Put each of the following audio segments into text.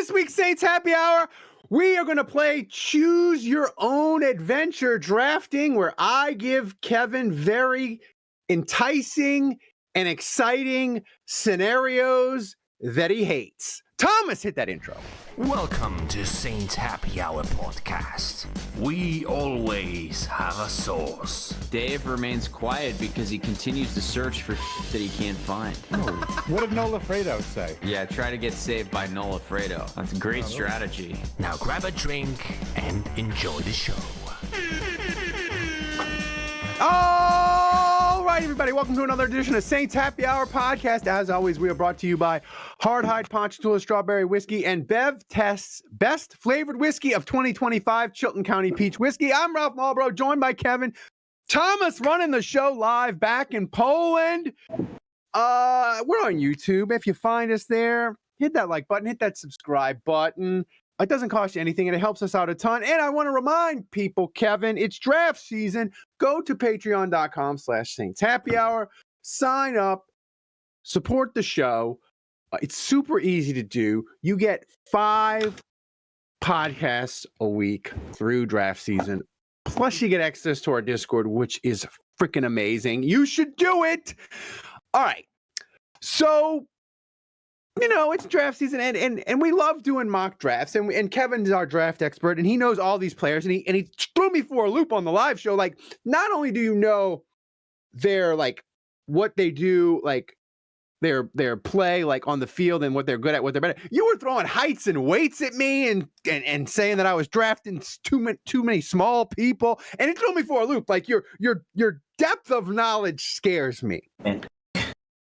this week's Saints Happy Hour, we are going to play Choose Your Own Adventure drafting, where I give Kevin very enticing and exciting scenarios that he hates. Thomas, hit that intro. Welcome to Saints Happy Hour podcast. We always have a source. Dave remains quiet because he continues to search for that he can't find. What did Nola Fredo say? Yeah, try to get saved by Nola Fredo. That's a great strategy. Now grab a drink and enjoy the show. All right, everybody, welcome to another edition of Saints Happy Hour podcast. As always, we are brought to you by Hardhide Ponchatoula Strawberry Whiskey and Bev Test's Best Flavored Whiskey of 2025, Chilton County Peach Whiskey. I'm Ralph Marlboro, joined by Kevin. Thomas running the show live back in Poland. We're on YouTube. If you find us there, hit that like button, hit that subscribe button. It doesn't cost you anything, and it helps us out a ton. And I want to remind people, Kevin, it's draft season. Go to patreon.com/Saints Happy Hour. Sign up. Support the show. It's super easy to do. You get 5 podcasts a week through draft season. Plus, you get access to our Discord, which is freaking amazing. You should do it. All right. So, you know, it's draft season, and we love doing mock drafts, and Kevin's our draft expert, and he knows all these players, and he threw me for a loop on the live show. Like, not only do you know their, like, what they do, like, their play, like, on the field and what they're good at, what they're better at, you were throwing heights and weights at me and saying that I was drafting too many small people, and it threw me for a loop. Like, your depth of knowledge scares me.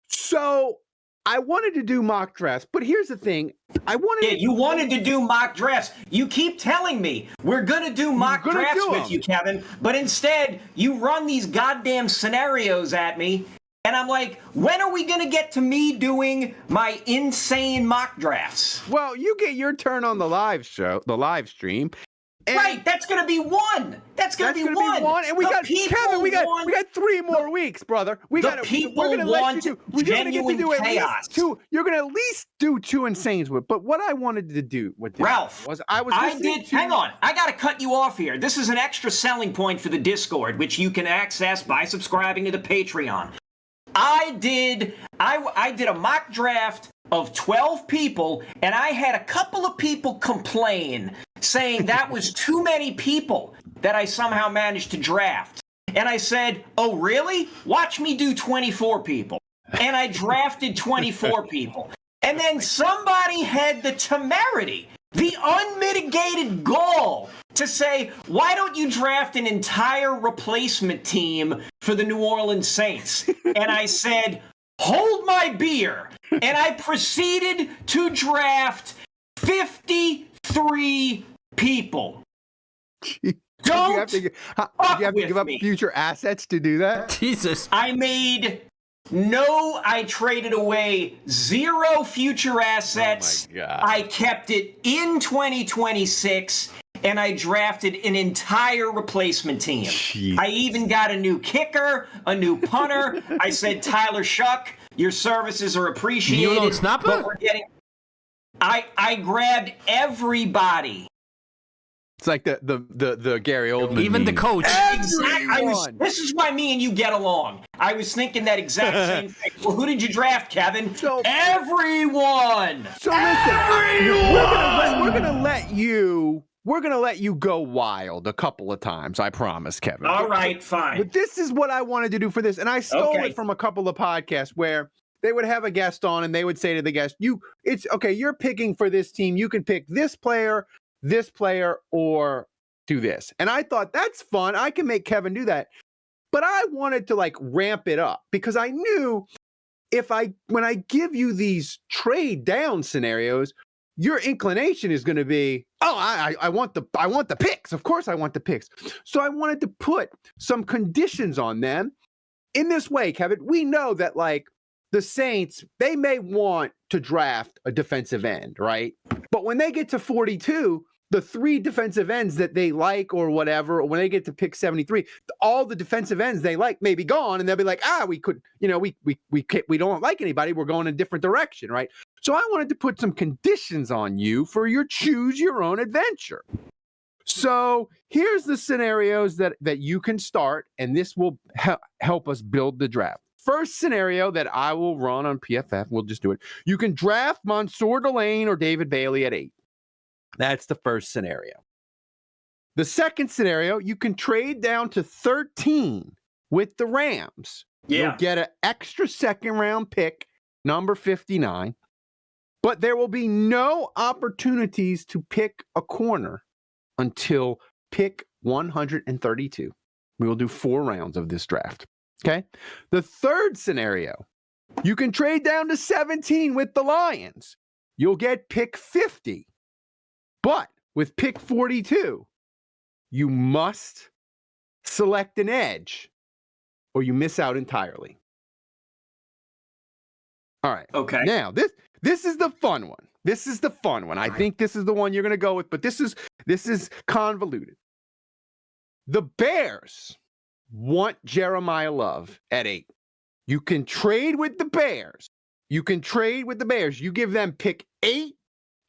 So I wanted to do mock drafts, but here's the thing. You wanted to do mock drafts. You keep telling me we're going to do mock drafts with you, Kevin, but instead you run these goddamn scenarios at me, and I'm like, when are we going to get to me doing my insane mock drafts? Well, you get your turn on the live stream. Right, that's going to be one. That's going to be one. And we got Kevin. We got 3 more weeks, brother. We're going to let you do. Genuine chaos. You're going to at least do 2 insanes with. But what I wanted to do with this Ralph, hang on. I got to cut you off here. This is an extra selling point for the Discord, which you can access by subscribing to the Patreon. I did a mock draft of 12 people, and I had a couple of people complain, saying that was too many people that I somehow managed to draft. And I said, oh, really? Watch me do 24 people. And I drafted 24 people. And then somebody had the temerity, the unmitigated gall, to say, why don't you draft an entire replacement team for the New Orleans Saints? And I said, hold my beer. And I proceeded to draft 53 people. Did you have to give up future assets to do that? Jesus. I traded away 0 future assets. Oh my God. I kept it in 2026, and I drafted an entire replacement team. Jeez. I even got a new kicker, a new punter. I said, Tyler Shuck, your services are appreciated. You don't snap but it? we're getting. I grabbed everybody. It's like the Gary Oldman. Even the coach. Everyone. This is why me and you get along. I was thinking that exact same thing. Well, who did you draft, Kevin? Everyone. So listen, we're gonna let you go wild a couple of times. I promise, Kevin. All right, fine. But this is what I wanted to do for this, and I stole it from a couple of podcasts where they would have a guest on, and they would say to the guest, it's okay. You're picking for this team. You can pick this player, or do this. And I thought, that's fun. I can make Kevin do that. But I wanted to like ramp it up because I knew when I give you these trade down scenarios, your inclination is going to be, oh, I want the picks. Of course I want the picks. So I wanted to put some conditions on them in this way, Kevin. We know that like the Saints, they may want to draft a defensive end, right? But when they get to 42, the 3 defensive ends that they like or whatever, or when they get to pick 73, all the defensive ends they like may be gone, and they'll be like, we don't like anybody. We're going a different direction, right? So I wanted to put some conditions on you for your choose your own adventure. So here's the scenarios that you can start, and this will help us build the draft. First scenario that I will run on PFF, we'll just do it. You can draft Mansour Delane or David Bailey at 8. That's the first scenario. The second scenario, you can trade down to 13 with the Rams. Yeah. You'll get an extra second round pick, number 59, but there will be no opportunities to pick a corner until pick 132. We will do 4 rounds of this draft. Okay. The third scenario, you can trade down to 17 with the Lions. You'll get pick 50. But with pick 42, you must select an edge or you miss out entirely. All right. Okay. Now, this is the fun one. This is the fun one. I think this is the one you're going to go with, but this is convoluted. The Bears want Jeremiah Love at 8. You can trade with the Bears. You give them pick 8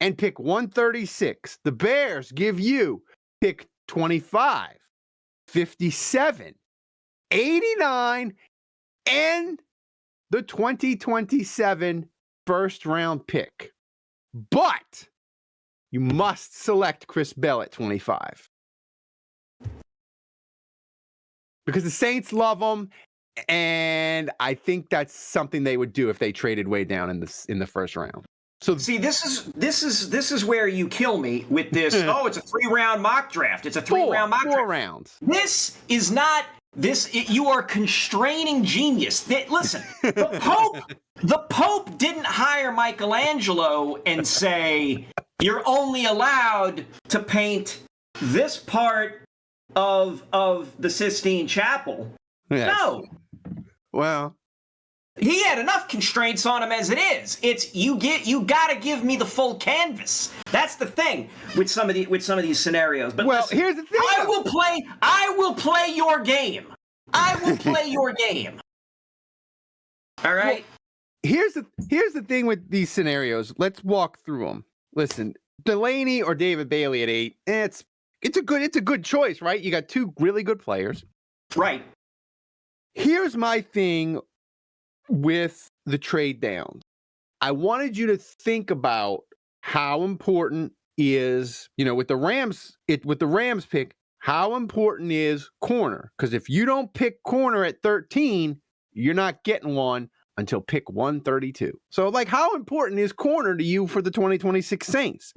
and pick 136. The Bears give you pick 25, 57, 89, and the 2027 first round pick. But you must select Chris Bell at 25. Because the Saints love him, and I think that's something they would do if they traded way down in the first round. So see, this is where you kill me with this. Oh, it's a 3-round mock draft. It's a 3-round mock draft. 4 rounds. This is not this. You are constraining genius. Listen, the Pope didn't hire Michelangelo and say you're only allowed to paint this part of the Sistine Chapel. Yes. No. Well, he had enough constraints on him as it is. It's you got to give me the full canvas. That's the thing with some of these scenarios. But well, listen, here's the thing. I will play your game. I will play your game. All right. Well, here's the thing with these scenarios. Let's walk through them. Listen, Delaney or David Bailey at 8. It's a good choice, right? You got 2 really good players. Right. Here's my thing with the trade downs. I wanted you to think about how important is, with the Rams pick, how important is corner? Because if you don't pick corner at 13, you're not getting one until pick 132. So, how important is corner to you for the 2026 Saints?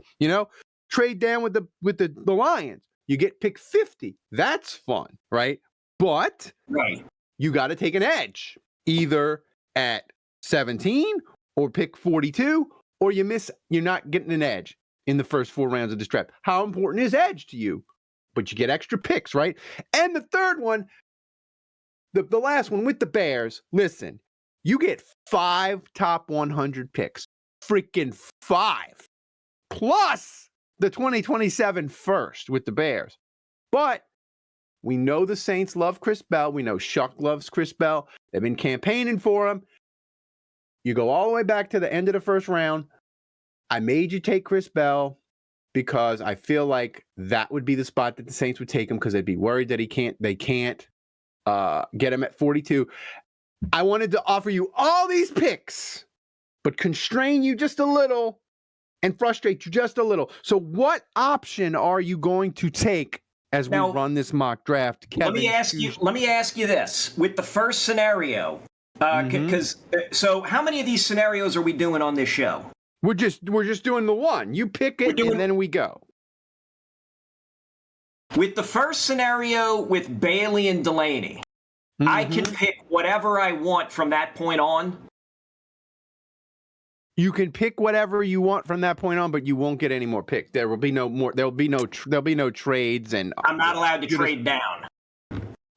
Trade down with the Lions. You get pick 50. That's fun, right? But you got to take an edge, either at 17 or pick 42, or you're not getting an edge in the first 4 rounds of this draft. How important is edge to you? But you get extra picks, right? And the third one, the last one with the Bears, listen, you get 5 top 100 picks. Freaking 5. Plus the 2027 first with the Bears. But we know the Saints love Chris Bell. We know Shuck loves Chris Bell. They've been campaigning for him. You go all the way back to the end of the first round. I made you take Chris Bell because I feel like that would be the spot that the Saints would take him because they'd be worried that they can't get him at 42. I wanted to offer you all these picks, but constrain you just a little and frustrate you just a little. So what option are you going to take as we run this mock draft, Kevin? Let me ask you this. With the first scenario, so how many of these scenarios are we doing on this show? We're just doing the one. You pick it and then we go. With the first scenario with Bailey and Delaney, I can pick whatever I want from that point on. You can pick whatever you want from that point on, but you won't get any more picks. There will be no more. There'll be no trades, and I'm not allowed to trade down.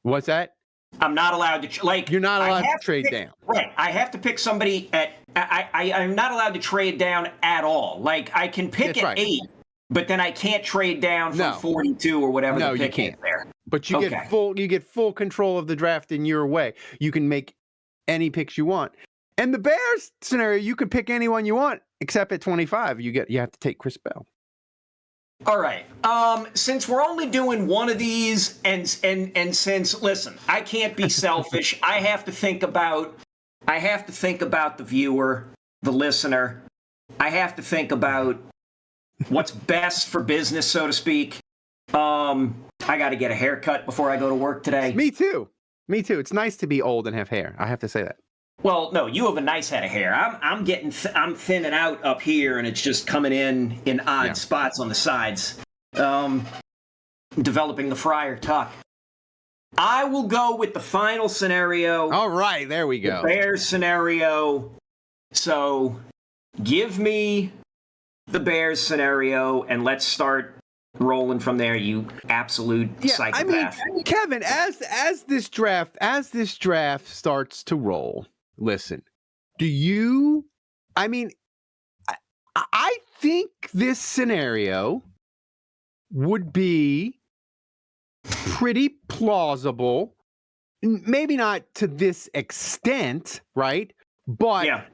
What's that? I'm not allowed to You're not allowed to trade down. Right. I have to pick somebody at. I'm not allowed to trade down at all. I can pick at 8, but then I can't trade down from 42 or whatever the pick is there. But you get full control of the draft in your way. You can make any picks you want. And the Bears scenario, you could pick anyone you want, except at 25, you have to take Chris Bell. All right. Since we're only doing one of these, and since listen, I can't be selfish. I have to think about the viewer, the listener. I have to think about what's best for business, so to speak. I got to get a haircut before I go to work today. Me too. It's nice to be old and have hair. I have to say that. Well, no, you have a nice head of hair. I'm thinning out up here, and it's just coming in odd spots on the sides. Developing the Friar Tuck. I will go with the final scenario. All right, there we go. The Bears scenario. So, give me the Bears scenario, and let's start rolling from there. You absolute psychopath. I mean, Kevin, as this draft starts to roll. Listen, I think this scenario would be pretty plausible. Maybe not to this extent, right? But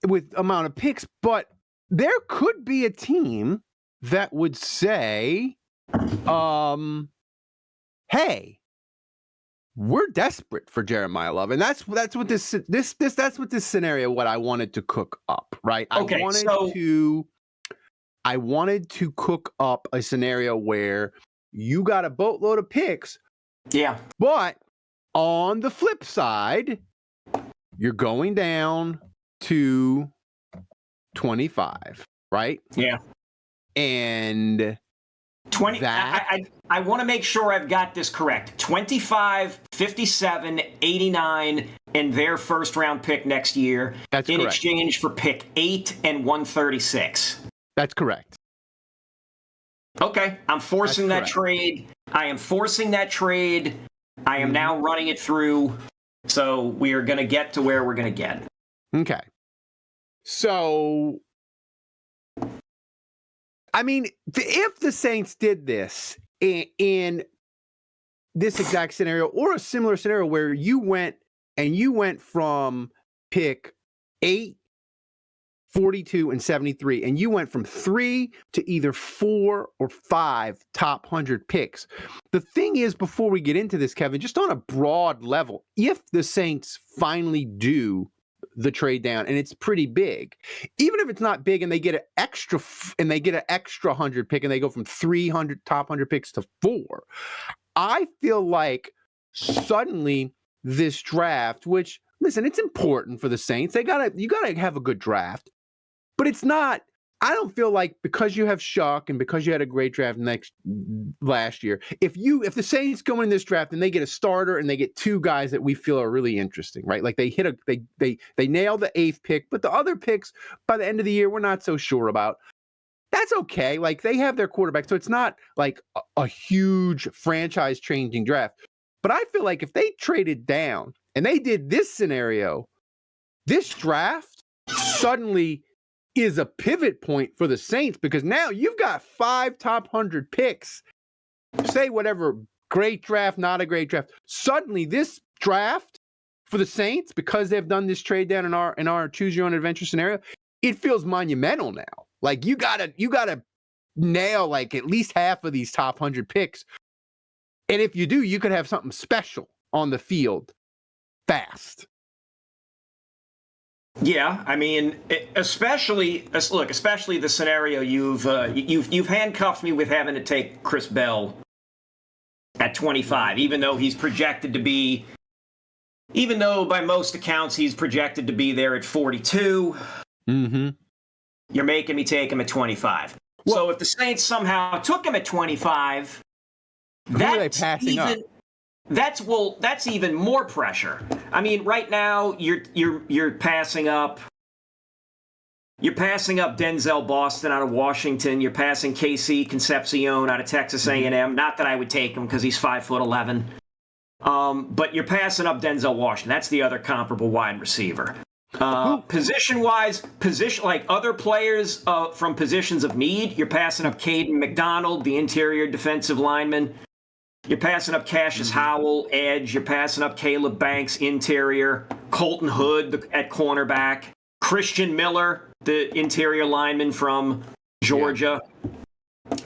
with amount of picks, but there could be a team that would say, hey, we're desperate for Jeremiah Love, and that's what this scenario. What I wanted to cook up, right? Okay, I wanted to cook up a scenario where you got a boatload of picks, but on the flip side, you're going down to 25, right? Yeah, and 20. I want to make sure I've got this correct. 25, 57, 89, and their first round pick next year. That's in correct. Exchange for pick 8 and 136. That's correct. Okay, I'm forcing that trade. I am forcing that trade. I am now running it through. So we are going to get to where we're going to get. Okay. So, I mean, if the Saints did this in this exact scenario or a similar scenario where you went from pick 8, 42, and 73, and you went from 3 to either 4 or 5 top 100 picks. The thing is, before we get into this, Kevin, just on a broad level, if the Saints finally do the trade down and it's pretty big, even if it's not big and they get an extra 100 pick and they go from 300 top 100 picks to 4, I feel like suddenly this draft, which listen, it's important for the Saints. You gotta have a good draft, but it's not. I don't feel like because you have Shuck and because you had a great draft last year, if the Saints go in this draft and they get a starter and they get 2 guys that we feel are really interesting, right? Like they nail the 8th pick, but the other picks by the end of the year we're not so sure about. That's okay. Like they have their quarterback, so it's not like a huge franchise changing draft. But I feel like if they traded down and they did this scenario, this draft suddenly is a pivot point for the Saints because now you've got 5 top 100 picks. Say whatever, great draft, not a great draft. Suddenly this draft for the Saints, because they've done this trade down in our choose your own adventure scenario, it feels monumental now. Like you gotta nail like at least half of these top 100 picks. And if you do, you could have something special on the field fast. Yeah, I mean, especially the scenario you've handcuffed me with having to take Chris Bell at 25, even though by most accounts he's projected to be there at 42. Mm-hmm. You're making me take him at 25. Well, so if the Saints somehow took him at 25, that's even more pressure. I mean, right now you're passing up Denzel Boston out of Washington. You're passing KC Concepcion out of Texas A&M. Not that I would take him because he's 5'11". But you're passing up Denzel Washington. That's the other comparable wide receiver. Position-wise, like other players from positions of need, you're passing up Caden McDonald, the interior defensive lineman. You're passing up Cassius Howell, edge. You're passing up Caleb Banks, interior. Colton Hood at cornerback, Christian Miller, the interior lineman from Georgia.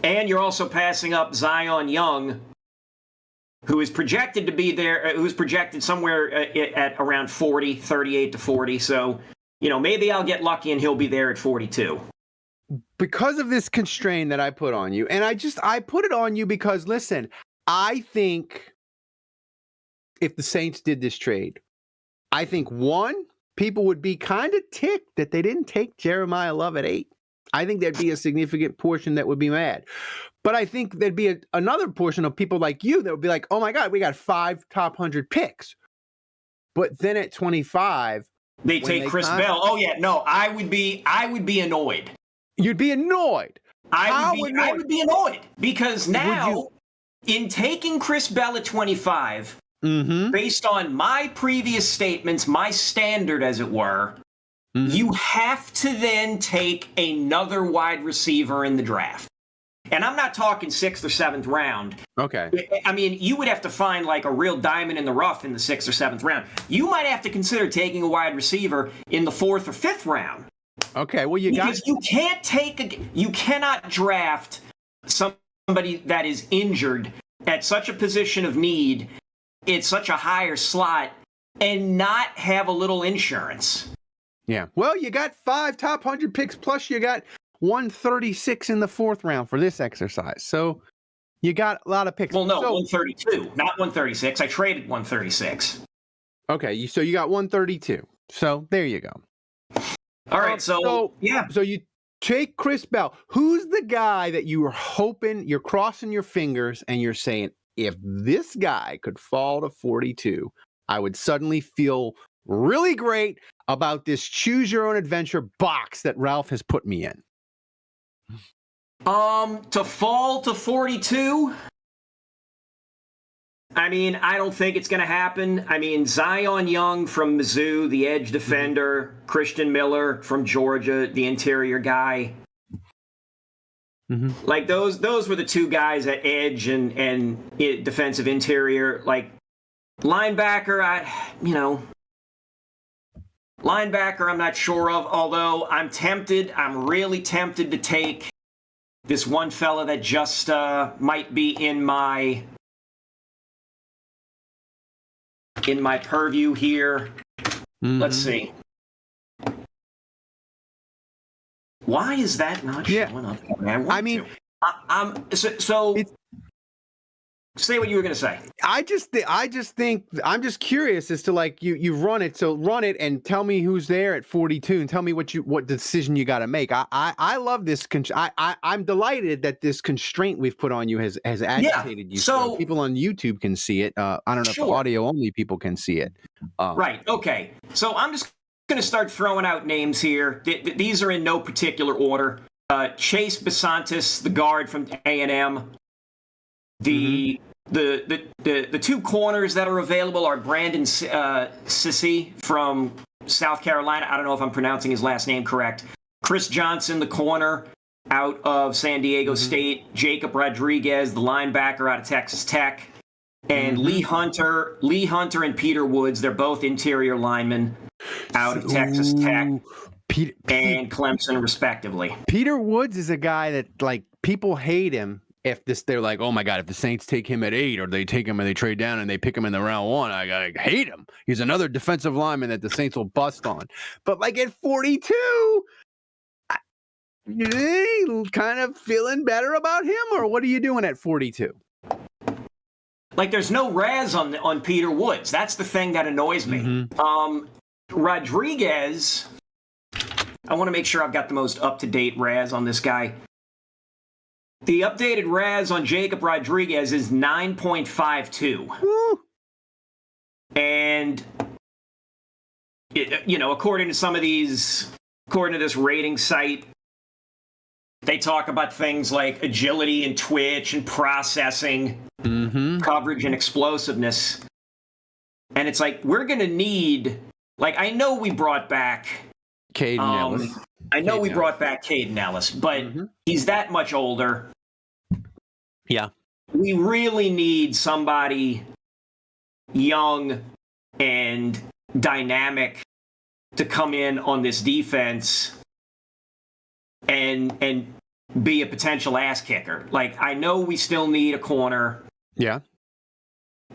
And you're also passing up Zion Young, who is projected to be there, who's projected somewhere at around 40, 38 to 40. So, maybe I'll get lucky and he'll be there at 42. Because of this constraint that I put on you, and I put it on you because, listen, I think if the Saints did this trade, I think, one, people would be kind of ticked that they didn't take Jeremiah Love at 8. I think there'd be a significant portion that would be mad. But I think there'd be another portion of people like you that would be like, oh my God, we got 5 top 100 picks. But then at 25, they take Chris Bell. Oh yeah, no, I would be annoyed. You'd be annoyed. I would be annoyed because now, in taking Chris Bell at 25, based on my previous statements, my standard, as it were, you have to then take another wide receiver in the draft. And I'm not talking 6th or 7th round. Okay. I mean, you would have to find like a real diamond in the rough in the 6th or 7th round. You might have to consider taking a wide receiver in the 4th or 5th round. Okay, well, you cannot draft somebody that is injured at such a position of need, it's such a higher slot, and not have a little insurance. Yeah. Well, you got 5 top 100 picks, plus you got 136 in the 4th round for this exercise. So you got a lot of picks. Well, no, 132, not 136. I traded 136. Okay, so you got 132. So there you go. All right, so you take Chris Bell. Who's the guy that you were hoping, you're crossing your fingers and you're saying, if this guy could fall to 42, I would suddenly feel really great about this choose your own adventure box that Ralph has put me in? To fall to 42? I mean, I don't think it's going to happen. I mean, Zion Young from Mizzou, the edge defender, Christian Miller from Georgia, the interior guy. Like those were the two guys at edge and defensive interior. Like linebacker, linebacker, I'm not sure of. Although I'm really tempted to take this one fella that just might be in my purview here. Let's see. Why is that not showing up? Say what you were going to say. I just think I'm just curious as to, like, you've run it, so run it and tell me who's there at 42 and tell me what decision you got to make. I love this. I'm delighted that this constraint we've put on you has agitated you. So people on YouTube can see it. I don't know if audio only people can see it. Right. Okay. So I'm just going to start throwing out names here. These are in no particular order. Chase Besantis, the guard from A&M. The two corners that are available are Brandon Sissy from South Carolina. I don't know if I'm pronouncing his last name correct. Chris Johnson, the corner out of San Diego State. Jacob Rodriguez, the linebacker out of Texas Tech. And Lee Hunter and Peter Woods, they're both interior linemen out of Texas Tech and Clemson, respectively. Peter Woods is a guy that, like, people hate him. They're like, oh my God, if the Saints take him at 8 or they take him and they trade down and they pick him in the round 1, I hate him. He's another defensive lineman that the Saints will bust on. But like at 42, kind of feeling better about him, or what are you doing at 42? Like, there's no Raz on Peter Woods. That's the thing that annoys me. Rodriguez, I want to make sure I've got the most up-to-date Raz on this guy. The updated Raz on Jacob Rodriguez is 9.52. And, according to this rating site, they talk about things like agility and twitch and processing, coverage and explosiveness. And it's like, we're going to need, like, I know we brought back Caden Ellis. Brought back Caden Ellis, but he's that much older. Yeah. We really need somebody young and dynamic to come in on this defense and be a potential ass kicker. Like, I know we still need a corner. Yeah.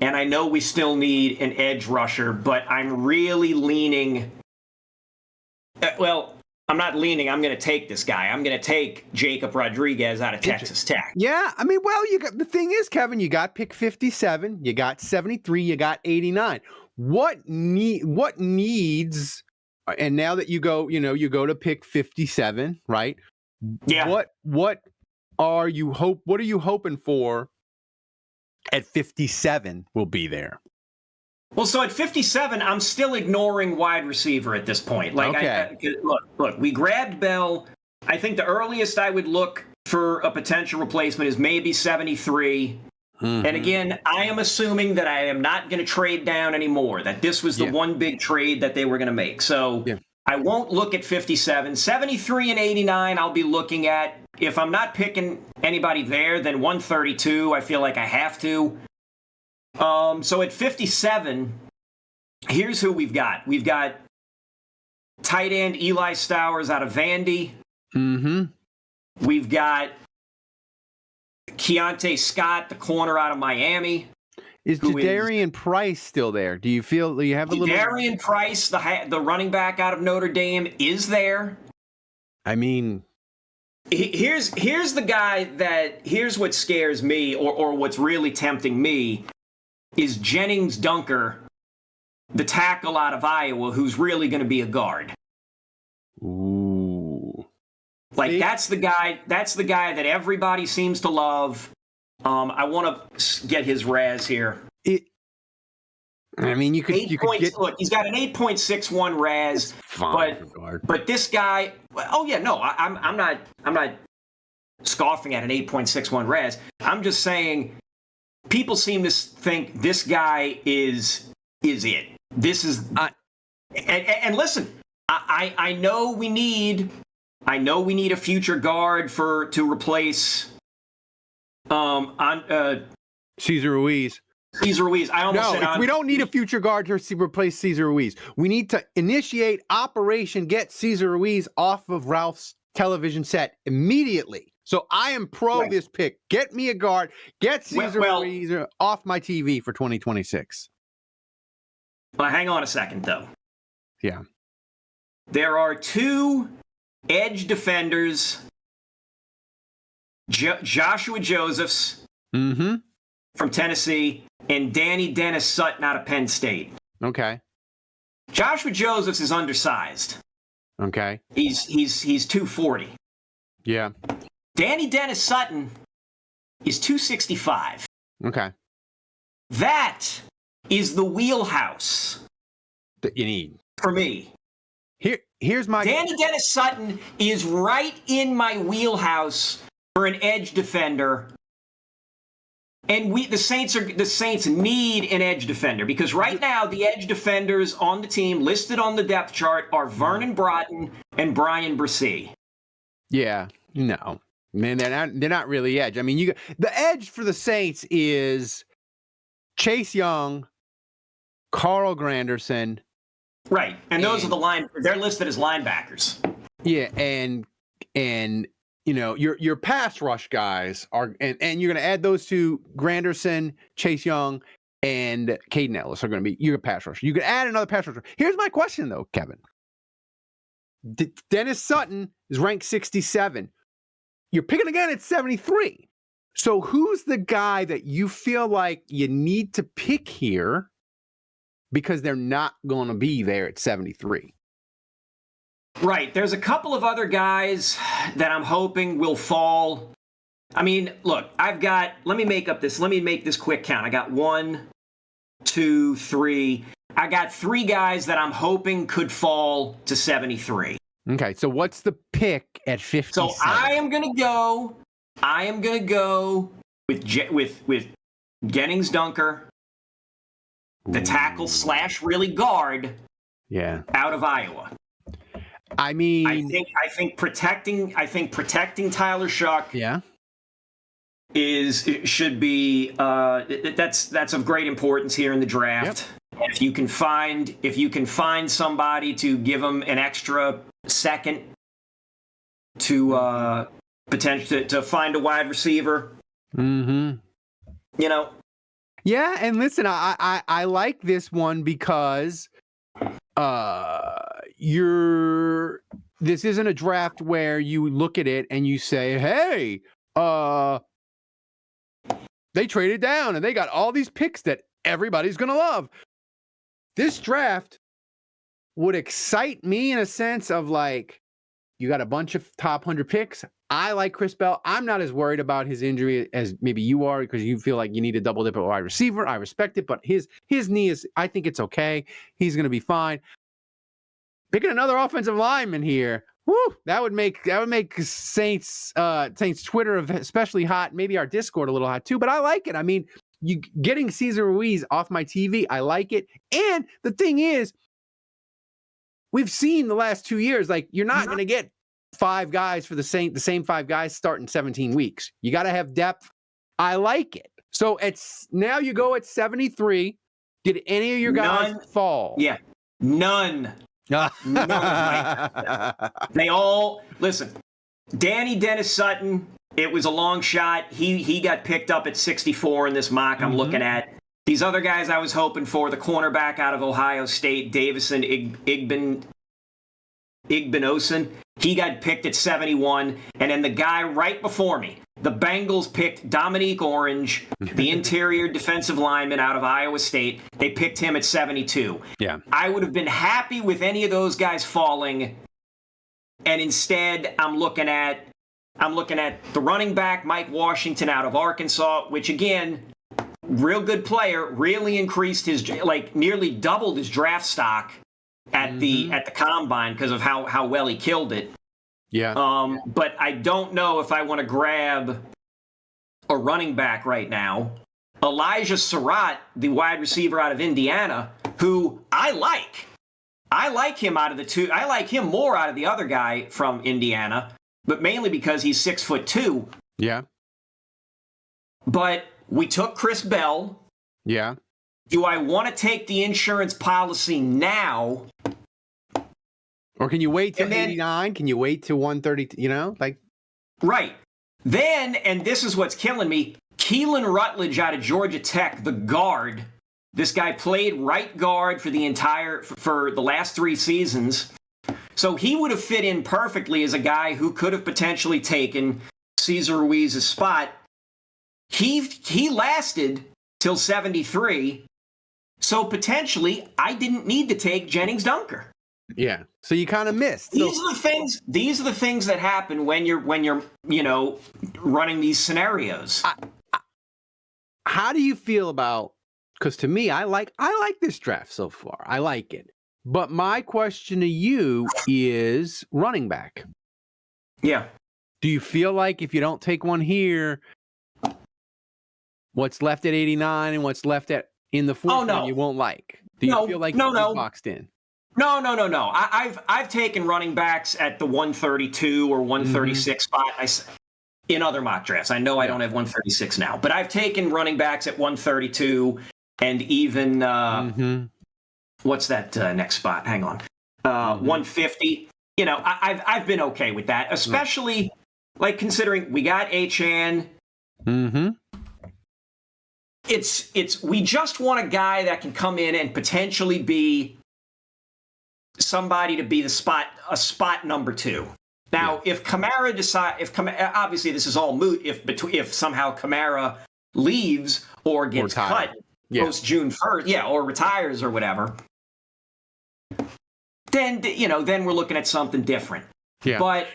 And I know we still need an edge rusher, but I'm really leaning. Well, I'm not leaning. I'm going to take this guy. I'm going to take Jacob Rodriguez out of Texas Tech. Yeah, I mean, well, the thing is, Kevin, you got pick 57, you got 73, you got 89. What needs? And now that you go to pick 57, right? Yeah. What are you hoping for at 57 will be there? Well, so at 57, I'm still ignoring wide receiver at this point. Like, okay. Look, we grabbed Bell. I think the earliest I would look for a potential replacement is maybe 73. Mm-hmm. And again, I am assuming that I am not going to trade down anymore, that this was the one big trade that they were going to make. So I won't look at 57. 73 and 89, I'll be looking at. If I'm not picking anybody there, then 132, I feel like I have to. So at 57, here's who we've got. We've got tight end Eli Stowers out of Vandy. Mm-hmm. We've got Keontae Scott, the corner out of Miami. Is Jadarian Price still there? Do you have a little? Jadarian Price, the running back out of Notre Dame, is there. I mean, here's the guy here's what scares me, or what's really tempting me, is Jennings Dunker, the tackle out of Iowa, who's really going to be a guard. Ooh. Like, that's the guy that everybody seems to love. I want to get his RAS here. I mean, you could get. Look, he's got an 8.61 RAS, but this guy. Oh yeah, no, I'm not scoffing at an 8.61 RAS. I'm just saying, people seem to think this guy is it. This is. And listen, I know we need a future guard to replace Cesar Ruiz. Cesar Ruiz. I almost said we don't need a future guard to replace Cesar Ruiz. We need to initiate Operation Get Cesar Ruiz off of Ralph's television set immediately. So I am pro this pick. Get me a guard. Get Cesar Ruiz off my TV for 2026. Well, hang on a second, though. Yeah. There are two edge defenders, Joshua Josephs from Tennessee and Danny Dennis Sutton out of Penn State. Okay. Joshua Josephs is undersized. Okay. He's 240. Yeah. Danny Dennis Sutton is 265. Okay. That is the wheelhouse that you need for me. Here's my Danny Dennis Sutton is right in my wheelhouse for an edge defender. And the Saints need an edge defender, because right now the edge defenders on the team listed on the depth chart are Vernon Broughton and Brian Bresee. Yeah, no, man, they're not really edge. I mean, the edge for the Saints is Chase Young, Carl Granderson, right, and those are they're listed as linebackers. Yeah, and your pass rush guys are, and you're going to add those two, Granderson, Chase Young, and Caden Ellis are going to be your pass rusher. You could add another pass rusher. Here's my question, though, Kevin. Dennis Sutton is ranked 67. You're picking again at 73. So who's the guy that you feel like you need to pick here because they're not going to be there at 73? Right. There's a couple of other guys that I'm hoping will fall. I mean, look, let me make this quick count. I got 1, 2, 3. I got 3 guys that I'm hoping could fall to 73. Okay. So what's the pick at 57? So I am going to go with Jennings Dunker, the tackle / really guard. Yeah. Out of Iowa. I mean, I think protecting Tyler Shuck should be that's of great importance here in the draft. If you can find somebody to give him an extra second to potentially to find a wide receiver, Mm-hmm. you know. Yeah, and listen, I like this one because this isn't a draft where you look at it and you say, hey, they traded down and they got all these picks that everybody's gonna love. This draft would excite me in a sense of like, you got a bunch of top 100 picks. I like Chris Bell. I'm not as worried about his injury as maybe you are because you feel like you need a double dip at wide receiver. I respect it, but his knee is, I think it's okay. He's going to be fine. Picking another offensive lineman here, whoo, that would make Saints Twitter especially hot, maybe our Discord a little hot too, but I like it. I mean, you getting Cesar Ruiz off my TV, I like it. And the thing is, we've seen the last 2 years, like you're not going to get 5 guys for the same 5 guys starting 17 weeks. You got to have depth. I like it. So it's now you go at 73. Did any of your guys fall? Yeah, none. None. They all listen. Danny Dennis Sutton. It was a long shot. He got picked up at 64 in this mock I'm looking at. These other guys I was hoping for, the cornerback out of Ohio State, Davison Igbinosun, he got picked at 71. And then the guy right before me, the Bengals picked Dominique Orange, the interior defensive lineman out of Iowa State. They picked him at 72. Yeah. I would have been happy with any of those guys falling. And instead, I'm looking at the running back, Mike Washington out of Arkansas, which again, real good player, really increased his, like nearly doubled his draft stock at the combine because of how well he killed it. Yeah. But I don't know if I want to grab a running back right now. Elijah Surratt, the wide receiver out of Indiana, who I like. I like him out of the two. I like him more out of the other guy from Indiana, but mainly because he's 6'2". Yeah. But we took Chris Bell. Yeah. Do I want to take the insurance policy now? Or can you wait till 89? Can you wait till 130? You know, like. Right. Then, and this is what's killing me, Keelan Rutledge out of Georgia Tech, the guard. This guy played right guard for the last 3 seasons. So he would have fit in perfectly as a guy who could have potentially taken Cesar Ruiz's spot. He lasted till 73. So potentially I didn't need to take Jennings Dunker. Yeah. So you kind of missed. These are the things that happen when you're running these scenarios. How do you feel about, because to me, I like this draft so far. I like it. But my question to you is running back. Yeah. Do you feel like if you don't take one here, what's left at 89 and what's left in the 4th you won't like? Do you feel like you're boxed in? No. I've taken running backs at the 132 or 136 spot. In other mock drafts. I know I don't have 136 now, but I've taken running backs at 132 and even what's that next spot? Hang on, 150. You know, I've been okay with that, especially like considering we got Achane. It's we just want a guy that can come in and potentially be somebody to be a spot number 2. Now, if Kamara obviously this is all moot if somehow Kamara leaves or gets cut post June 1st, or retires or whatever, then we're looking at something different. Yeah. But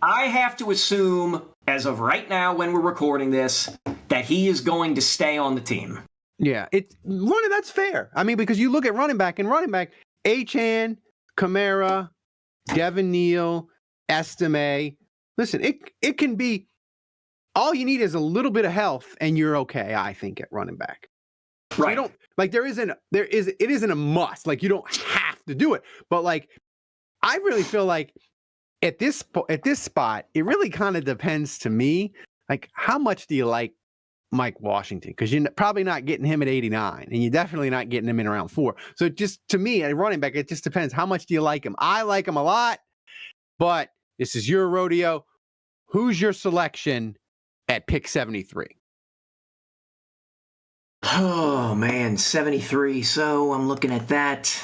I have to assume, as of right now when we're recording this, that he is going to stay on the team. Yeah, that's fair. I mean, because you look at running back, Achane, Kamara, Devin Neal, Estime. Listen, it can be all you need is a little bit of health and you're okay, I think, at running back. Right. You don't like it isn't a must. Like you don't have to do it. But like I really feel like at this spot, it really kind of depends to me. Like how much do you like Mike Washington, because you're probably not getting him at 89, and you're definitely not getting him in round 4. So just to me, a running back, it just depends. How much do you like him? I like him a lot, but this is your rodeo. Who's your selection at pick 73? Oh man, 73. So I'm looking at that.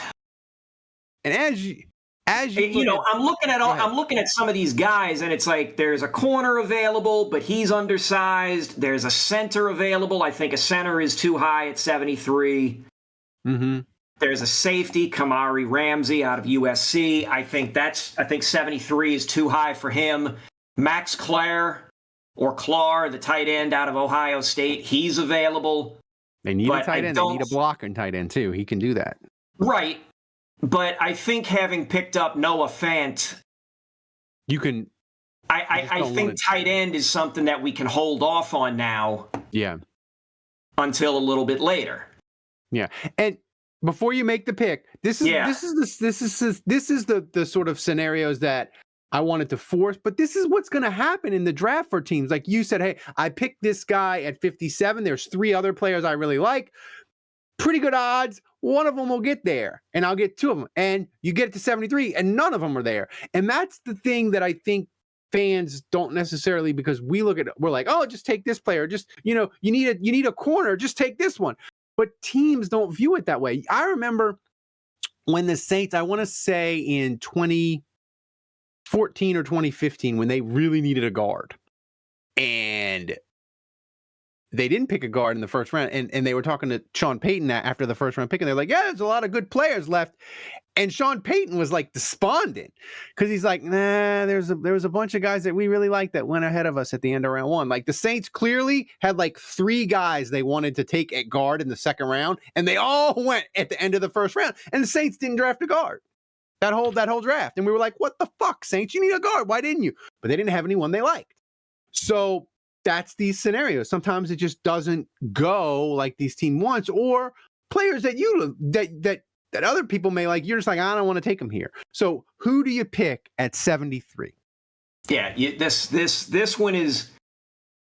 And as you I'm looking at some of these guys, and it's like there's a corner available, but he's undersized. There's a center available. I think a center is too high at 73. Mm-hmm. There's a safety, Kamari Ramsey out of USC. I think 73 is too high for him. Max Clare, the tight end out of Ohio State, he's available. They need a tight end. They need a blocker and tight end too. He can do that. Right. But I think having picked up Noah Fant, you can. I think tight end is something that we can hold off on now. Yeah. Until a little bit later. Yeah. And before you make the pick, this is the sort of scenarios that I wanted to force, but this is what's going to happen in the draft for teams. Like you said, hey, I picked this guy at 57. There's 3 other players I really like. Pretty good odds. One of them will get there, and I'll get 2 of them. And you get it to 73, and none of them are there. And that's the thing that I think fans don't necessarily, because we're like, oh, just take this player. Just, you need a corner. Just take this one. But teams don't view it that way. I remember when the Saints, I want to say in 2014 or 2015, when they really needed a guard, and they didn't pick a guard in the first round, and they were talking to Sean Payton after the first round pick, and they're like, yeah, there's a lot of good players left. And Sean Payton was like despondent, because he's like, nah, there was a bunch of guys that we really liked that went ahead of us at the end of round 1. Like the Saints clearly had like 3 guys they wanted to take at guard in the second round, and they all went at the end of the first round. And the Saints didn't draft a guard that whole draft. And we were like, what the fuck, Saints? You need a guard. Why didn't you? But they didn't have anyone they liked. So that's these scenarios. Sometimes it just doesn't go like these team wants, or players that that other people may like. You're just like, I don't want to take them here. So who do you pick at 73? Yeah, this one is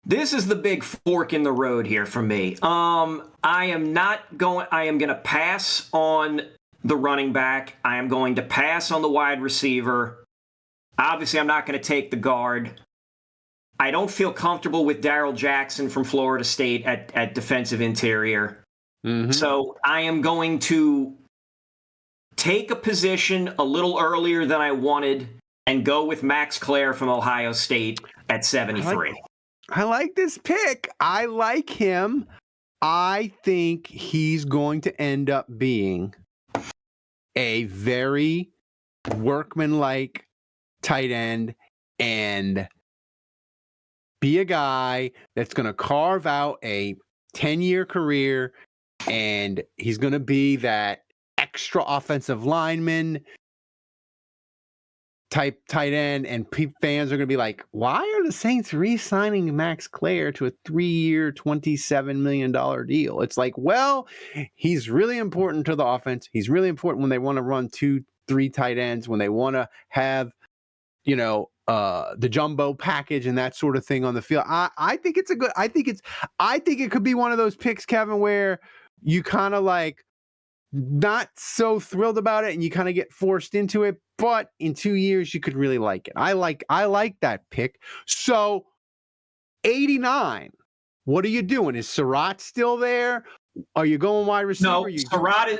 the big fork in the road here for me. I am going to pass on the running back. I am going to pass on the wide receiver. Obviously, I'm not going to take the guard. I don't feel comfortable with Darrell Jackson from Florida State at defensive interior. Mm-hmm. So I am going to take a position a little earlier than I wanted and go with Max Clare from Ohio State at 73. I like this pick. I like him. I think he's going to end up being a very workmanlike tight end and be a guy that's going to carve out a 10-year career, and he's going to be that extra offensive lineman type tight end, and fans are going to be like, why are the Saints re-signing Max Clare to a 3-year, $27 million deal? It's like, well, he's really important to the offense. He's really important when they want to run 2-3 tight ends, when they want to have, the jumbo package and that sort of thing on the field. I think it could be one of those picks, Kevin, where you kind of like not so thrilled about it and you kind of get forced into it, but in 2 years you could really like it. I like that pick. So 89, what are you doing? Is Surratt still there? Are you going wide receiver? No,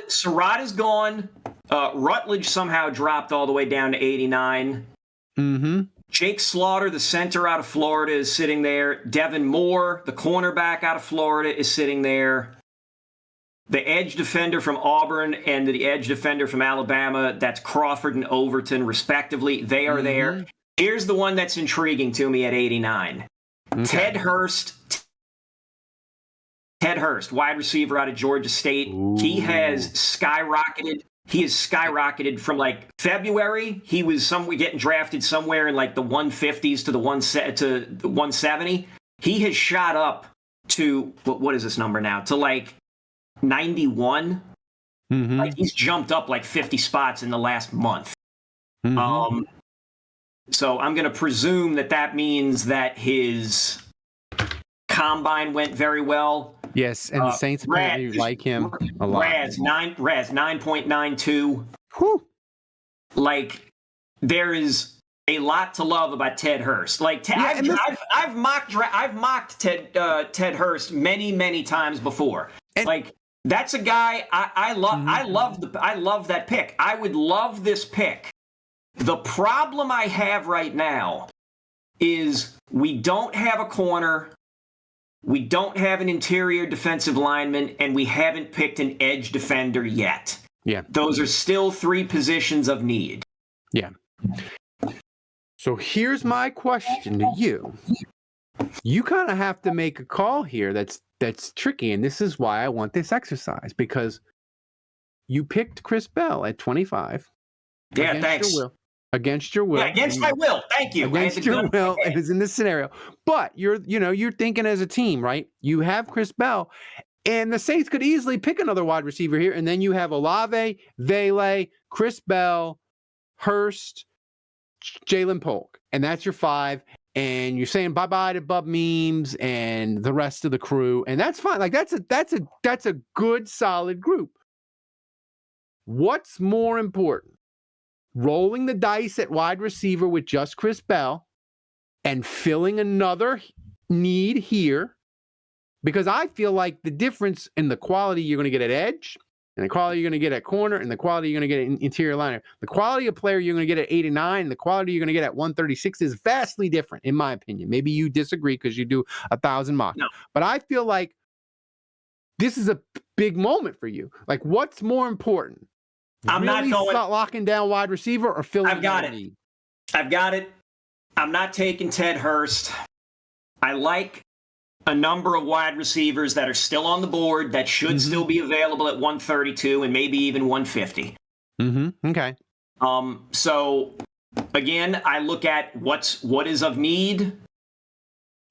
Surratt is gone. Rutledge somehow dropped all the way down to 89. Mm-hmm. Jake Slaughter, the center out of Florida, is sitting there. Devin Moore, the cornerback out of Florida, is sitting there. The edge defender from Auburn and the edge defender from Alabama, that's Crawford and Overton, respectively, they are there. Here's the one that's intriguing to me at 89. Okay. Ted Hurst, wide receiver out of Georgia State. Ooh. He has skyrocketed. He has skyrocketed from like February. He was getting drafted somewhere in like the 150s to the 170. He has shot up to what is this number now? To like 91. Mm-hmm. Like he's jumped up like 50 spots in the last month. Mm-hmm. So I'm going to presume that means that his combine went very well. Yes, and the Saints apparently like him a lot. Raz 9.92. Whew. Like, there is a lot to love about Ted Hurst. Like, I've mocked Ted Hurst many times before. And, like, that's a guy I love. Mm-hmm. I love that pick. I would love this pick. The problem I have right now is we don't have a corner, we don't have an interior defensive lineman, and we haven't picked an edge defender yet. Yeah. Those are still 3 positions of need. Yeah. So here's my question to you. You kind of have to make a call here that's tricky, and this is why I want this exercise, because you picked Chris Bell at 25. Yeah, thanks. Against your will. Yeah, against my will. Thank you. Against your will. It was in this scenario. But you're thinking as a team, right? You have Chris Bell, and the Saints could easily pick another wide receiver here, and then you have Olave, Vele, Chris Bell, Hurst, Jalen Polk, and that's your 5. And you're saying bye-bye to Bub Memes and the rest of the crew, and that's fine. Like that's a good, solid group. What's more important? Rolling the dice at wide receiver with just Chris Bell and filling another need here, because I feel like the difference in the quality you're going to get at edge and the quality you're going to get at corner and the quality you're going to get at interior liner, the quality of player you're going to get at 89, the quality you're going to get at 136 is vastly different, in my opinion. Maybe you disagree because you do 1,000 mocks. No. But I feel like this is a big moment for you. Like, what's more important? I'm really not going. Locking down wide receiver or filling. I've got it. Need? I've got it. I'm not taking Ted Hurst. I like a number of wide receivers that are still on the board that should still be available at 132 and maybe even 150. Okay. So again, I look at what is of need.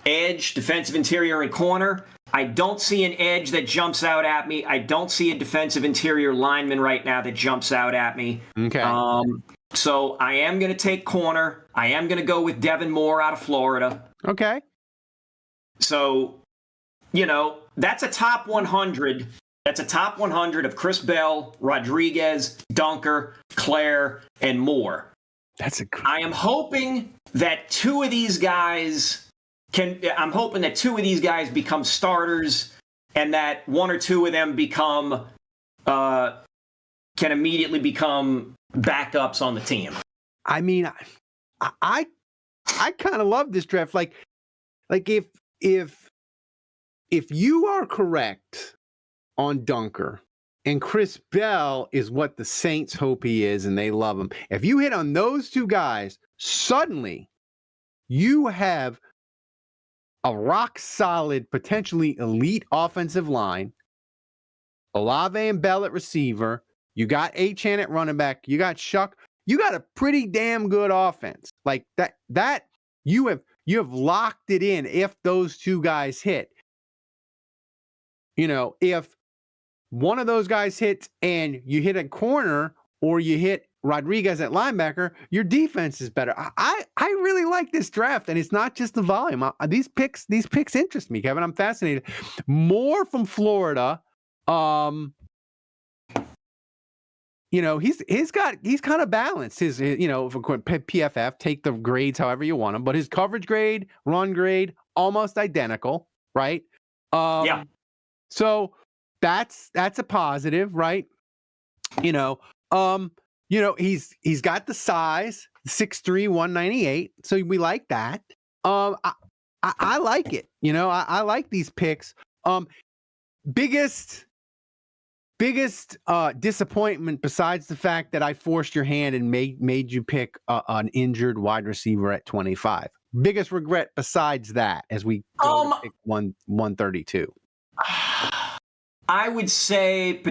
Edge, defensive interior, and corner. I don't see an edge that jumps out at me. I don't see a defensive interior lineman right now that jumps out at me. Okay. So I am going to take corner. I am going to go with Devin Moore out of Florida. Okay. So, that's a top 100. That's a top 100 of Chris Bell, Rodriguez, Dunker, Claire, and Moore. That's a good. I am hoping that two of these guys become starters, and that one or two of them can immediately become backups on the team. I mean, I kind of love this draft. Like if you are correct on Dunker and Chris Bell is what the Saints hope he is and they love him, if you hit on those two guys, suddenly you have a rock-solid, potentially elite offensive line, Olave and Bell at receiver, you got Achane at running back, you got Shuck, you got a pretty damn good offense. Like that you have locked it in if those two guys hit. If one of those guys hits and you hit a corner or you hit Rodriguez at linebacker, your defense is better. I really like this draft, and it's not just the volume. These picks interest me, Kevin. I'm fascinated. More from Florida. He's kind of balanced. His for PFF, take the grades however you want them, but his coverage grade, run grade, almost identical, right? Yeah. So that's a positive, right? He's got the size, 6'3", 198. So we like that. I like it. I like these picks. Biggest disappointment besides the fact that I forced your hand and made you pick an injured wide receiver at 25. Biggest regret besides that as we go to pick 132. I would say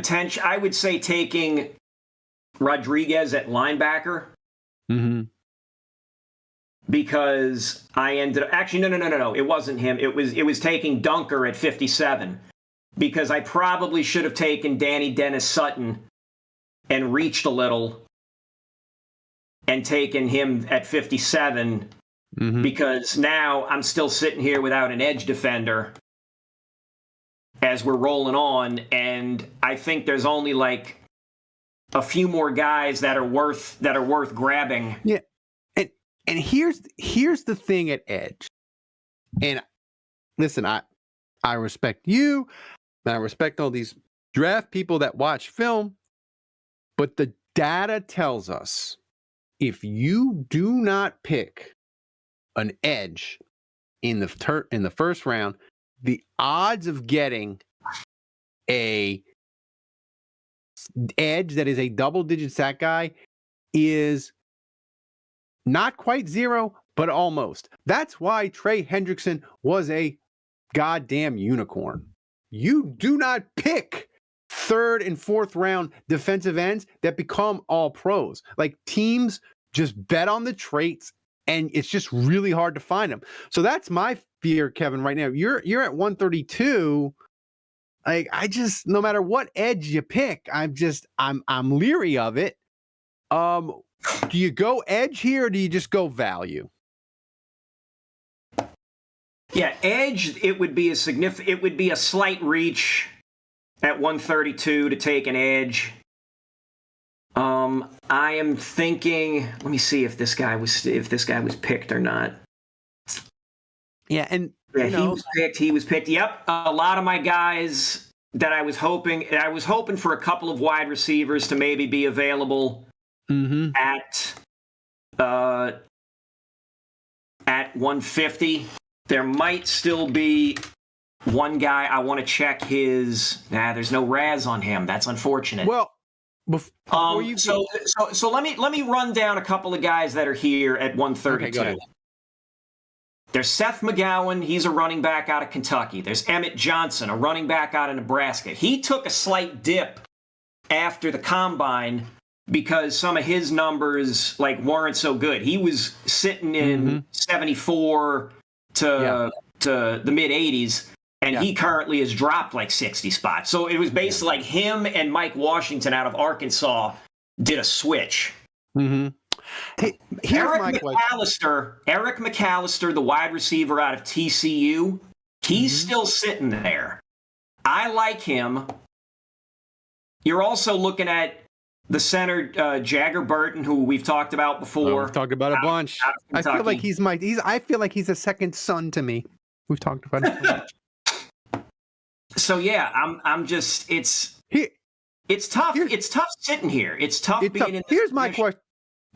taking Rodriguez at linebacker. Because I ended up actually no. It wasn't him. It was taking Dunker at 57. Because I probably should have taken Danny Dennis Sutton and reached a little and taken him at 57 because now I'm still sitting here without an edge defender as we're rolling on, and I think there's only like a few more guys that are worth grabbing. Yeah, and here's the thing at edge. And listen, I respect you, and I respect all these draft people that watch film, but the data tells us if you do not pick an edge in the first round, the odds of getting a edge that is a double-digit sack guy is not quite zero, but almost. That's why Trey Hendrickson was a goddamn unicorn. You do not pick third and fourth round defensive ends that become all pros. Like, teams just bet on the traits, and it's just really hard to find them. So that's my fear, Kevin, right now. You're at 132. Like, no matter what edge you pick, I'm leery of it. Do you go edge here, or do you just go value? Yeah, edge, it would be a slight reach at 132 to take an edge. I am thinking, let me see if this guy was picked or not. Yeah, and yeah, he was picked. Yep. A lot of my guys that I was hoping for a couple of wide receivers to maybe be available at 150. There might still be one guy I want to check his. There's no Raz on him. That's unfortunate. Well, before you so let me run down a couple of guys that are here at 132. Okay, go ahead. There's Seth McGowan. He's a running back out of Kentucky. There's Emmett Johnson, a running back out of Nebraska. He took a slight dip after the combine because some of his numbers weren't so good. He was sitting in 74 to the mid 80s, and he currently has dropped 60 spots. So it was basically like him and Mike Washington out of Arkansas did a switch. Mm-hmm. Hey, Eric McAllister, the wide receiver out of TCU, he's still sitting there. I like him. You're also looking at the center, Jagger Burton, who we've talked about before. We've talked about a bunch. I feel like I feel like he's a second son to me. We've talked about it. So yeah, I'm just it's tough. It's tough sitting here. It's tough being in this Here's my question.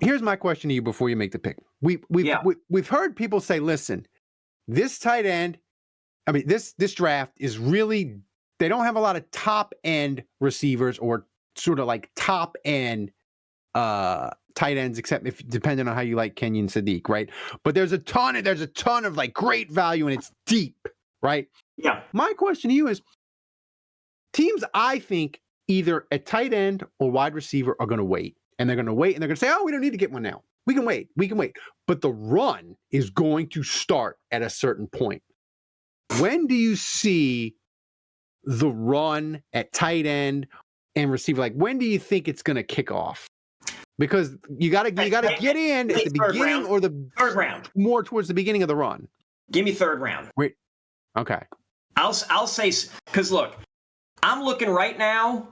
Here's my question to you before you make the pick. We've heard people say, listen, this tight end, I mean, this draft is really, they don't have a lot of top end receivers or sort of top end tight ends, except if depending on how you like Kenyon Sadiq, right? But there's a ton of great value, and it's deep, right? Yeah. My question to you is, teams, I think, either at tight end or wide receiver are going to wait. And they're going to wait, and they're going to say, oh, we don't need to get one now. We can wait. But the run is going to start at a certain point. When do you see the run at tight end and receiver? When do you think it's going to kick off? Because you got to get in at the beginning or the third round, more towards the beginning of the run. Give me third round. Wait. Okay. I'll say, because look, I'm looking right now.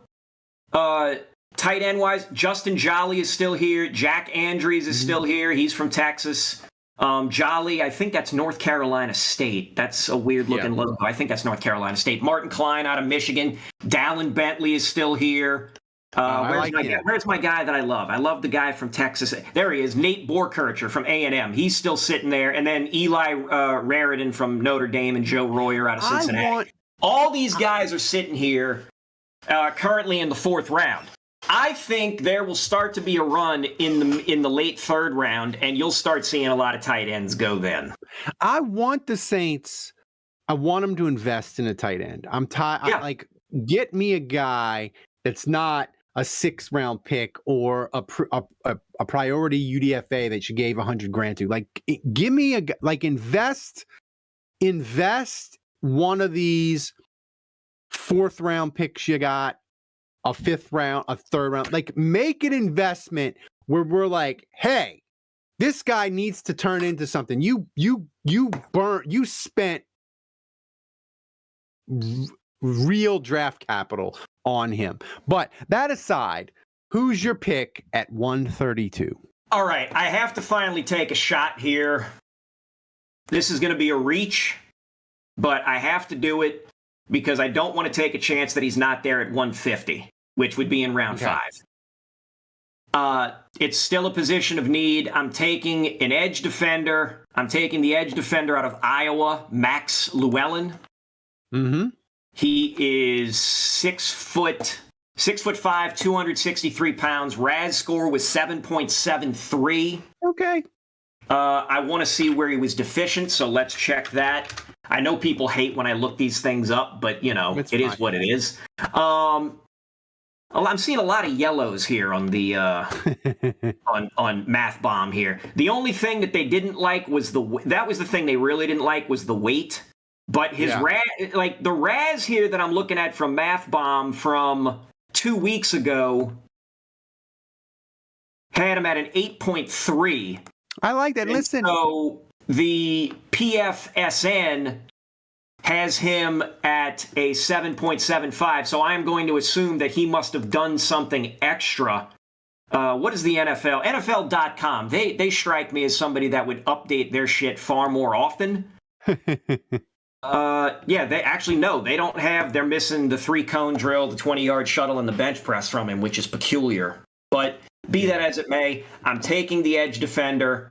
Tight end wise, Justin Jolly is still here. Jack Andrews is still here. He's from Texas. Jolly, I think that's North Carolina State. That's a weird looking logo. I think that's North Carolina State. Martin Klein out of Michigan. Dallin Bentley is still here. Where's my guy that I love? I love the guy from Texas. There he is, Nate Borkircher from A&M. He's still sitting there. And then Eli Raridan from Notre Dame and Joe Royer out of Cincinnati. All these guys are sitting here currently in the fourth round. I think there will start to be a run in the late third round, and you'll start seeing a lot of tight ends go then. I want the Saints. I want them to invest in a tight end. I'm tired. Get me a guy that's not a 6th round pick or a priority UDFA that you gave $100,000 to. Give me invest one of these 4th round picks you got. A 5th round, a 3rd round, make an investment where we're like, hey, this guy needs to turn into something. You spent real draft capital on him. But that aside, who's your pick at 132? All right, I have to finally take a shot here. This is going to be a reach, but I have to do it because I don't want to take a chance that he's not there at 150, which would be in round 5. It's still a position of need. I'm taking an edge defender. I'm taking the edge defender out of Iowa, Max Llewellyn. Mm-hmm. He is 6'5", 263 pounds. RAS score was 7.73. Okay. I want to see where he was deficient, so let's check that. I know people hate when I look these things up, but, you know, it is what it is. I'm seeing a lot of yellows here on the on Math Bomb here. The only thing that they didn't like was that was the thing they really didn't like was the weight. But his the RAS here that I'm looking at from Math Bomb from 2 weeks ago had him at an 8.3. I like that. Listen. So the PFSN has him at a 7.75. So I'm going to assume that he must have done something extra. What is the NFL? NFL.com. They strike me as somebody that would update their shit far more often. They actually, no, they don't have, they're missing the 3-cone drill, the 20-yard shuttle, and the bench press from him, which is peculiar. But be that as it may, I'm taking the edge defender.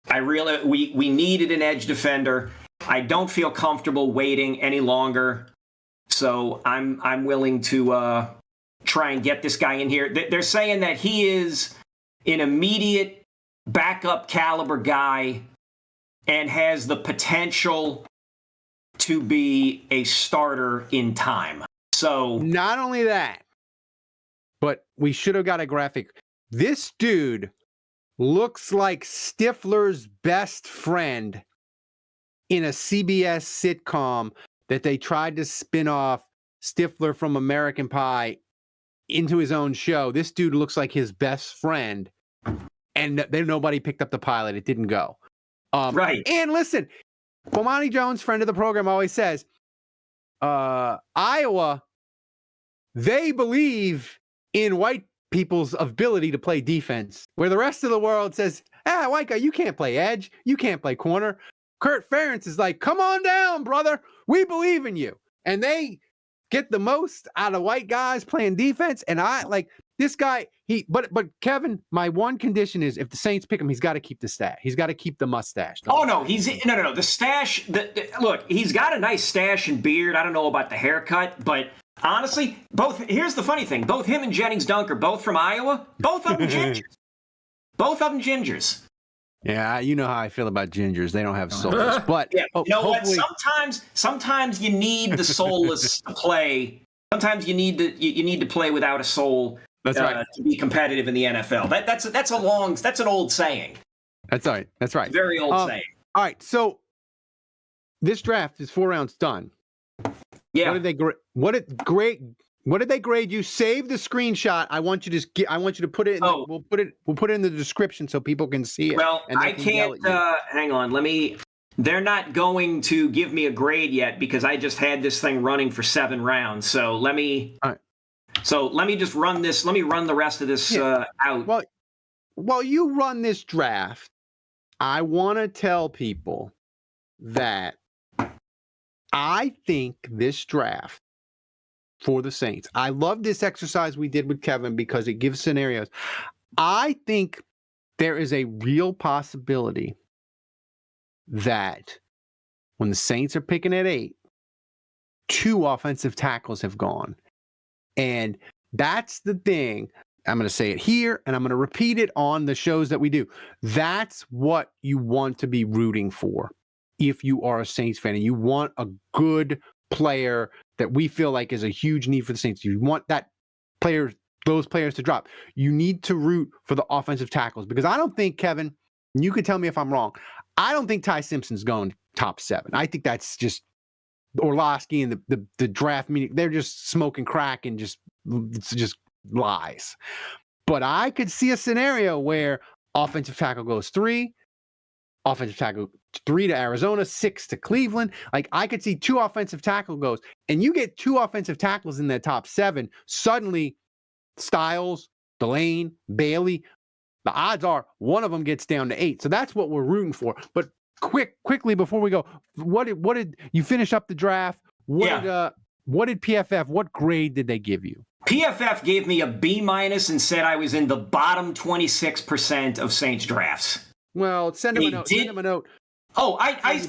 We needed an edge defender. I don't feel comfortable waiting any longer. So I'm willing to try and get this guy in here. They're saying that he is an immediate backup caliber guy and has the potential to be a starter in time. So not only that, but we should have got a graphic. This dude looks like Stifler's best friend in a CBS sitcom that they tried to spin off Stifler from American Pie into his own show. This dude looks like his best friend, and nobody picked up the pilot. It didn't go. Right. And listen, Bomani Jones, friend of the program, always says, Iowa, they believe in white people's ability to play defense, where the rest of the world says, white guy, you can't play edge. You can't play corner. Kurt Ferentz is like, come on down, brother. We believe in you. And they get the most out of white guys playing defense. And I like this guy. But Kevin, my one condition is if the Saints pick him, he's got to keep the stash. He's got to keep the mustache. No. The stash. Look, he's got a nice stash and beard. I don't know about the haircut, but honestly, here's the funny thing. Both him and Jennings Dunk are both from Iowa. Both of them gingers. Both of them gingers. Yeah, you know how I feel about gingers. They don't have souls. But yeah, you know what? Sometimes you need the soulless to play. Sometimes you need to play without a soul. That's right. To be competitive in the NFL. That's an old saying. That's right. That's right. Very old saying. All right. So this draft is 4 rounds done. Yeah. What did they grade you? Save the screenshot. I want you to put it in we'll put it in the description so people can see it. Well, I can't hang on. They're not going to give me a grade yet because I just had this thing running for 7 rounds. So let me just run this. Let me run the rest of this out. Well, while you run this draft, I want to tell people that I think this draft for the Saints, I love this exercise we did with Kevin because it gives scenarios. I think there is a real possibility that when the Saints are picking at 8, 2 offensive tackles have gone. And that's the thing. I'm going to say it here, and I'm going to repeat it on the shows that we do. That's what you want to be rooting for if you are a Saints fan and you want a good player that we feel like is a huge need for the Saints. You want those players to drop. You need to root for the offensive tackles because I don't think, Kevin, you could tell me if I'm wrong, I don't think Ty Simpson's going top 7. I think that's just Orlovsky and the draft meeting. They're just smoking crack and it's just lies. But I could see a scenario where offensive tackle goes 3, offensive tackle, 3 to Arizona, 6 to Cleveland. Like, I could see 2 offensive tackle goes, and you get 2 offensive tackles in that top 7. Suddenly, Styles, Delane, Bailey, the odds are one of them gets down to 8. So that's what we're rooting for. But quickly before we go, what did you finish up the draft? What did PFF? What grade did they give you? PFF gave me a B- and said I was in the bottom 26% of Saints drafts. Well, send him a note. Send him a note. Oh, I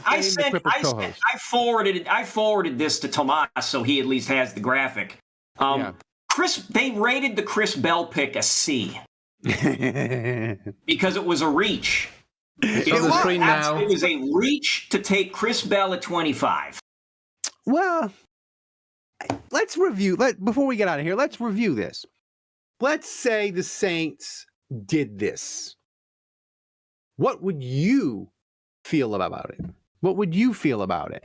forwarded this to Tomas so he at least has the graphic. They rated the Chris Bell pick a C because it was a reach. It was a reach to take Chris Bell at 25. Well, let's review. Before we get out of here, let's review this. Let's say the Saints did this. What would you feel about it? What would you feel about it?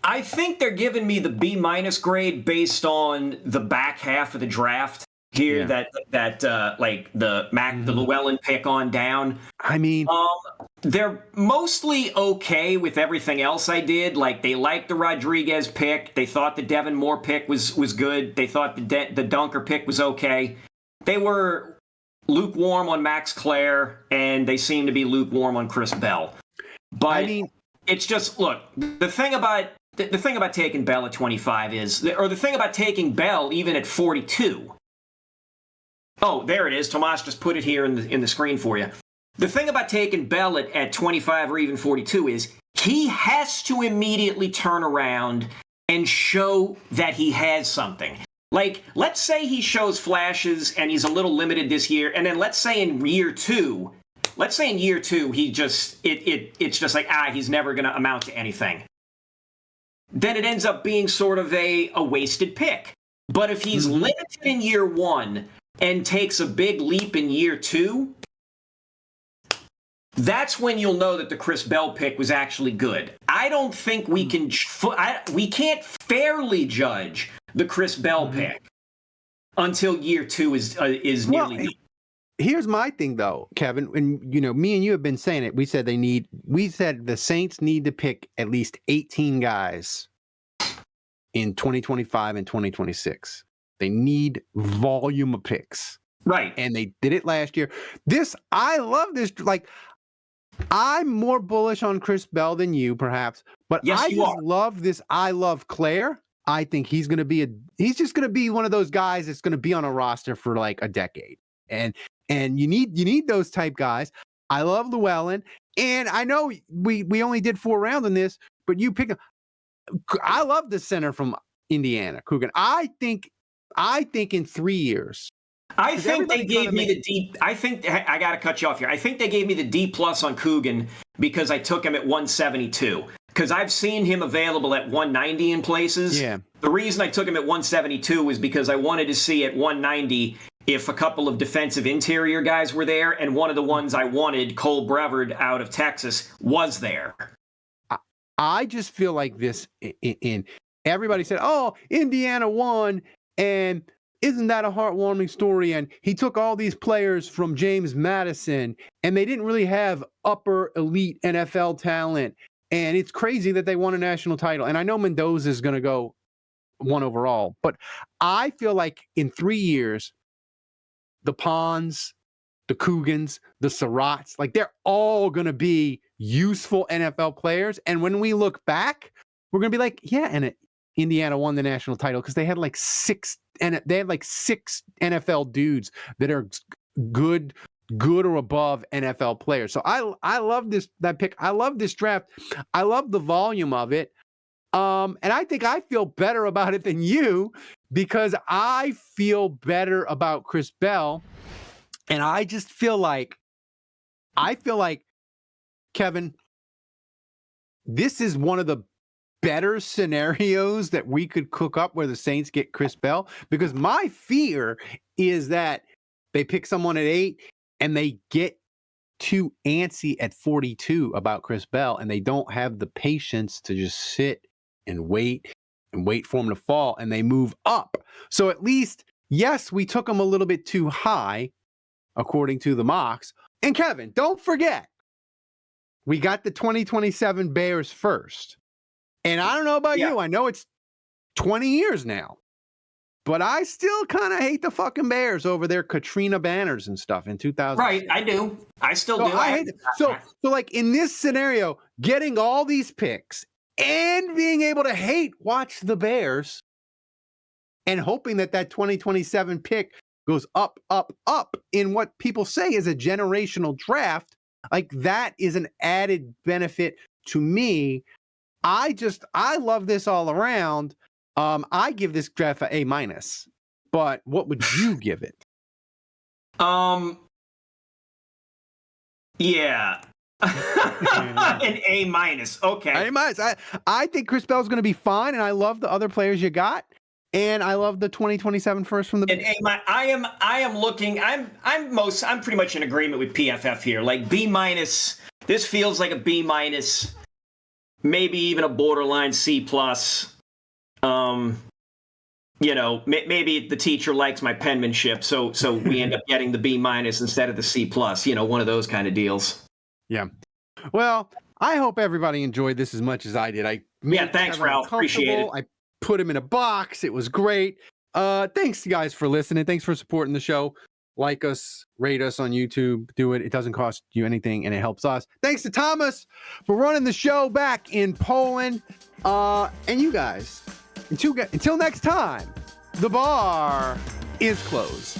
I think they're giving me the B- grade based on the back half of the draft here. Like the the Llewellyn pick on down. I mean, they're mostly okay with everything else I did. Like, they liked the Rodriguez pick. They thought the Devin Moore pick was good. They thought the Dunker pick was okay. They were lukewarm on Max Clare, and they seem to be lukewarm on Chris Bell. But I mean, it's just, look, the thing about taking Bell at 25 or the thing about taking Bell even at 42. Oh, there it is. Tomas just put it here in the screen for you. The thing about taking Bell at 25 or even 42 is he has to immediately turn around and show that he has something. Like, let's say he shows flashes and he's a little limited this year, and then let's say in year two he just it's just like he's never going to amount to anything. Then it ends up being sort of a wasted pick. But if he's limited in year 1 and takes a big leap in year 2, that's when you'll know that the Chris Bell pick was actually good. I don't think we can't fairly judge the Chris Bell pick until year 2 is nearly done. Here's my thing, though, Kevin. And me and you have been saying it. We said the Saints need to pick at least 18 guys in 2025 and 2026. They need volume of picks, right? And they did it last year. I love this. Like, I'm more bullish on Chris Bell than you, perhaps, but yes, I just love this. I love Claire. I think he's just going to be one of those guys that's going to be on a roster for like a decade. And you need those type guys. I love Llewellyn, and I know we only did 4 rounds on this, but you pick. I love the center from Indiana, Coogan. I think in 3 years. I think they gave me the D. I think I got to cut you off here. I think they gave me the D+ on Coogan because I took him at 172. Because I've seen him available at 190 in places. Yeah. The reason I took him at 172 was because I wanted to see at 190 if a couple of defensive interior guys were there, and one of the ones I wanted, Cole Brevard out of Texas, was there. I just feel like this in everybody said, oh, Indiana won, and isn't that a heartwarming story? And he took all these players from James Madison, and they didn't really have upper elite NFL talent. And it's crazy that they won a national title. And I know Mendoza is going to go 1 overall, but I feel like in 3 years, the Pons, the Cougans, the Surratts, like they're all going to be useful NFL players. And when we look back, we're going to be like, yeah, and Indiana won the national title because they had like 6 NFL dudes that are good or above NFL players. So I love that pick. I love this draft. I love the volume of it. And I think I feel better about it than you because I feel better about Chris Bell. And I just feel like, Kevin, this is one of the better scenarios that we could cook up where the Saints get Chris Bell, because my fear is that they pick someone at 8 and they get too antsy at 42 about Chris Bell, and they don't have the patience to just sit and wait for him to fall, and they move up. So at least, yes, we took him a little bit too high, according to the mocks, And Kevin, don't forget, we got the 2027 Bears first. And I don't know about you. I know it's 20 years now. But I still kind of hate the fucking Bears over their Katrina banners and stuff in 2000. Right, I do. I still do. So like in this scenario, getting all these picks and being able to watch the Bears and hoping that 2027 pick goes up, up, up in what people say is a generational draft, like that is an added benefit to me. I love this all around. I give this draft an A-, but what would you give it? Yeah. An A-. Okay. A-. I think Chris Bell's going to be fine, and I love the other players you got, and I love the 2027 first from the. An A-. I am looking. I'm pretty much in agreement with PFF here. Like B-. This feels like a B-, maybe even a borderline C+. Maybe the teacher likes my penmanship, so we end up getting the B- instead of the C+. One of those kind of deals. Yeah. Well, I hope everybody enjoyed this as much as I did. Thanks, Ralph. Appreciate it. I put him in a box. It was great. Thanks, guys, for listening. Thanks for supporting the show. Like us, rate us on YouTube. Do it. It doesn't cost you anything, and it helps us. Thanks to Thomas for running the show back in Poland. And you guys, until next time, the bar is closed.